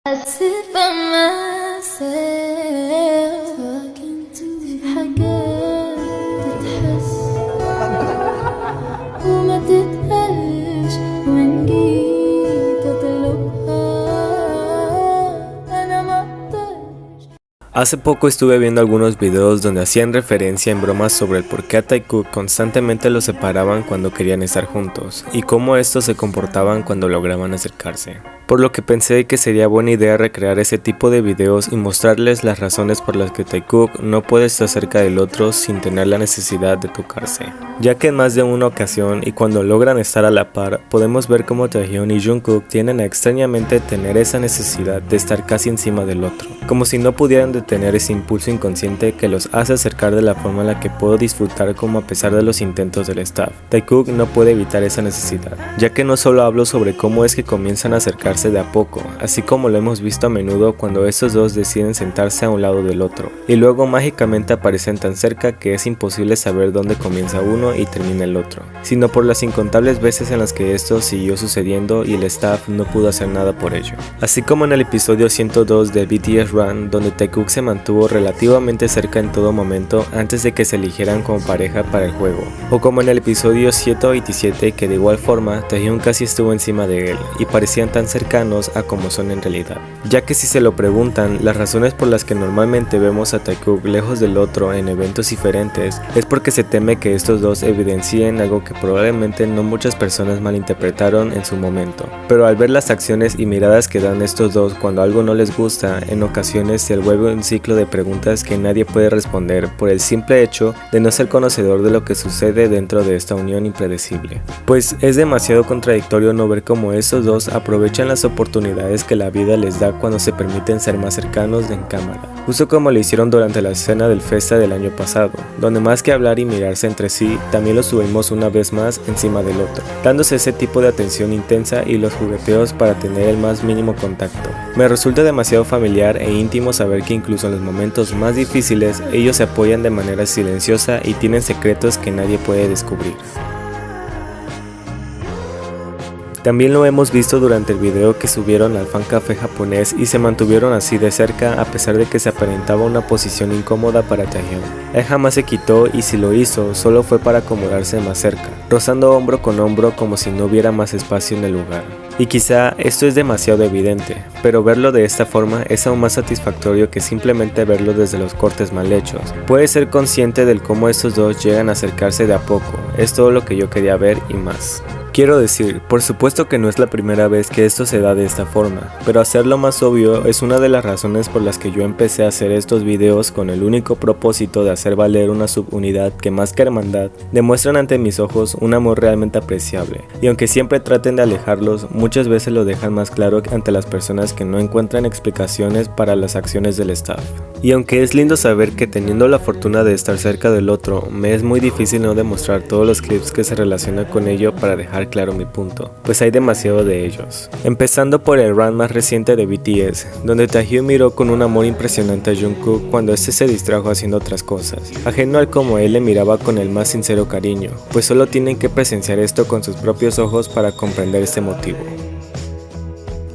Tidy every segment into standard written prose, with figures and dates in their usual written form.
I sit by myself talking to حاجات تتحس وما تتقالش وإن جيت أطلبها أنا ما أقدرش. Hace poco estuve viendo algunos videos donde hacían referencia en bromas sobre el por qué a Taekook constantemente los separaban cuando querían estar juntos y cómo estos se comportaban cuando lograban acercarse. Por lo que pensé que sería buena idea recrear ese tipo de videos y mostrarles las razones por las que Taekook no puede estar cerca del otro sin tener la necesidad de tocarse. Ya que en más de una ocasión y cuando logran estar a la par, podemos ver cómo Taehyun y Jungkook tienden a extrañamente tener esa necesidad de estar casi encima del otro, como si no pudieran detener ese impulso inconsciente que los hace acercar de la forma en la que puedo disfrutar como a pesar de los intentos del staff. Taekook no puede evitar esa necesidad, ya que no solo hablo sobre cómo es que comienzan a acercarse de a poco, así como lo hemos visto a menudo cuando estos dos deciden sentarse a un lado del otro, y luego mágicamente aparecen tan cerca que es imposible saber dónde comienza uno y termina el otro, sino por las incontables veces en las que esto siguió sucediendo y el staff no pudo hacer nada por ello. Así como en el episodio 102 de BTS Run, donde Taekook se mantuvo relativamente cerca en todo momento antes de que se eligieran como pareja para el juego, o como en el episodio 127 que de igual forma Taehyun casi estuvo encima de él y parecían tan cercanos a como son en realidad, ya que si se lo preguntan, las razones por las que normalmente vemos a Taekook lejos del otro en eventos diferentes es porque se teme que estos dos evidencien algo que probablemente no muchas personas malinterpretaron en su momento, pero al ver las acciones y miradas que dan estos dos cuando algo no les gusta, en ocasiones se vuelve un ciclo de preguntas que nadie puede responder por el simple hecho de no ser conocedor de lo que sucede dentro de esta unión impredecible. Pues es demasiado contradictorio no ver cómo estos dos aprovechan las oportunidades que la vida les da cuando se permiten ser más cercanos en cámara, justo como lo hicieron durante la escena del Festa del año pasado, donde más que hablar y mirarse entre sí, también los tuvimos una vez más encima del otro, dándose ese tipo de atención intensa y los jugueteos para tener el más mínimo contacto. Me resulta demasiado familiar e íntimo saber que incluso en los momentos más difíciles ellos se apoyan de manera silenciosa y tienen secretos que nadie puede descubrir. También lo hemos visto durante el video que subieron al fan café japonés y se mantuvieron así de cerca a pesar de que se aparentaba una posición incómoda para Taehyun. Él jamás se quitó y si lo hizo solo fue para acomodarse más cerca, rozando hombro con hombro como si no hubiera más espacio en el lugar. Y quizá esto es demasiado evidente, pero verlo de esta forma es aún más satisfactorio que simplemente verlo desde los cortes mal hechos. Puedes ser consciente del cómo estos dos llegan a acercarse de a poco, es todo lo que yo quería ver y más. Quiero decir, por supuesto que no es la primera vez que esto se da de esta forma, pero hacerlo más obvio es una de las razones por las que yo empecé a hacer estos videos con el único propósito de hacer valer una subunidad que más que hermandad, demuestran ante mis ojos un amor realmente apreciable, y aunque siempre traten de alejarlos, muchas veces lo dejan más claro ante las personas que no encuentran explicaciones para las acciones del staff. Y aunque es lindo saber que teniendo la fortuna de estar cerca del otro, me es muy difícil no demostrar todos los clips que se relacionan con ello para dejar claro mi punto, pues hay demasiado de ellos. Empezando por el run más reciente de BTS, donde Taehyun miró con un amor impresionante a Jungkook cuando este se distrajo haciendo otras cosas, ajeno al como él le miraba con el más sincero cariño, pues solo tienen que presenciar esto con sus propios ojos para comprender este motivo.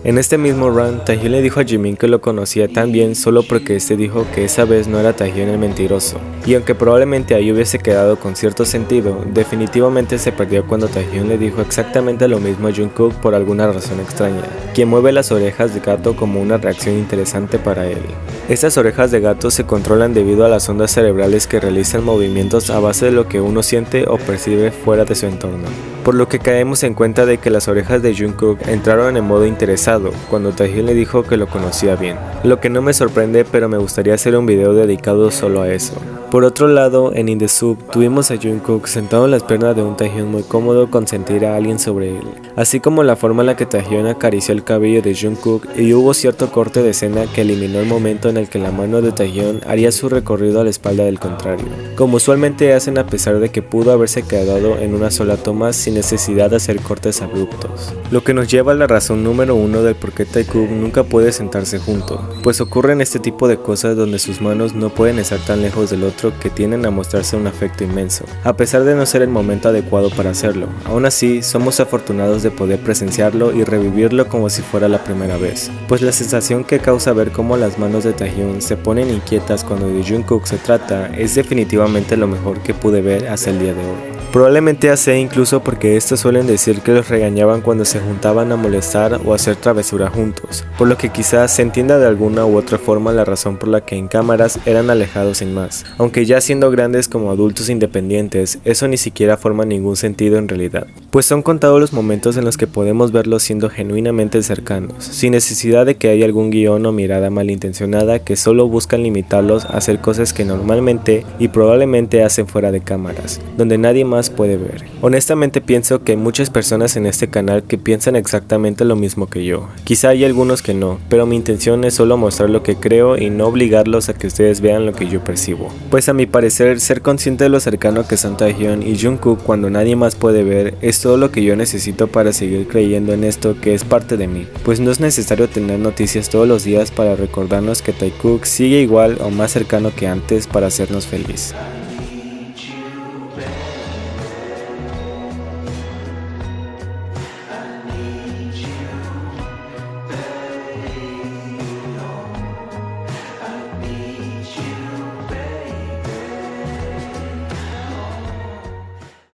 En este mismo run, Taehyun le dijo a Jimin que lo conocía tan bien solo porque este dijo que esa vez no era Taehyun el mentiroso, y aunque probablemente ahí hubiese quedado con cierto sentido, definitivamente se perdió cuando Taehyun le dijo exactamente lo mismo a Jungkook por alguna razón extraña, quien mueve las orejas de gato como una reacción interesante para él. Estas orejas de gato se controlan debido a las ondas cerebrales que realizan movimientos a base de lo que uno siente o percibe fuera de su entorno, por lo que caemos en cuenta de que las orejas de Jungkook entraron en modo interesado cuando Taehyun le dijo que lo conocía bien, lo que no me sorprende, pero me gustaría hacer un video dedicado solo a eso. Por otro lado, en In The Sub tuvimos a Jungkook sentado en las piernas de un Taehyun muy cómodo con sentir a alguien sobre él, así como la forma en la que Taehyun acarició el cabello de Jungkook, y hubo cierto corte de escena que eliminó el momento en el que la mano de Taehyun haría su recorrido a la espalda del contrario, como usualmente hacen a pesar de que pudo haberse quedado en una sola toma sin sin necesidad de hacer cortes abruptos. Lo que nos lleva a la razón número 1 del por qué Taekook nunca puede sentarse junto, pues ocurren este tipo de cosas donde sus manos no pueden estar tan lejos del otro que tienden a mostrarse un afecto inmenso, a pesar de no ser el momento adecuado para hacerlo. Aún así, somos afortunados de poder presenciarlo y revivirlo como si fuera la primera vez, pues la sensación que causa ver cómo las manos de Taehyun se ponen inquietas cuando de Jungkook se trata es definitivamente lo mejor que pude ver hasta el día de hoy. Probablemente hace incluso porque estos suelen decir que los regañaban cuando se juntaban a molestar o hacer travesura juntos, por lo que quizás se entienda de alguna u otra forma la razón por la que en cámaras eran alejados sin más, aunque ya siendo grandes como adultos independientes, eso ni siquiera forma ningún sentido en realidad, pues son contados los momentos en los que podemos verlos siendo genuinamente cercanos, sin necesidad de que haya algún guión o mirada malintencionada que solo buscan limitarlos a hacer cosas que normalmente y probablemente hacen fuera de cámaras, donde nadie más puede ver. Honestamente pienso que hay muchas personas en este canal que piensan exactamente lo mismo que yo. Quizá hay algunos que no, pero mi intención es solo mostrar lo que creo y no obligarlos a que ustedes vean lo que yo percibo. Pues a mi parecer, ser consciente de lo cercano que son Taehyun y Jungkook cuando nadie más puede ver es todo lo que yo necesito para seguir creyendo en esto que es parte de mí. Pues no es necesario tener noticias todos los días para recordarnos que Taekook sigue igual o más cercano que antes para hacernos feliz.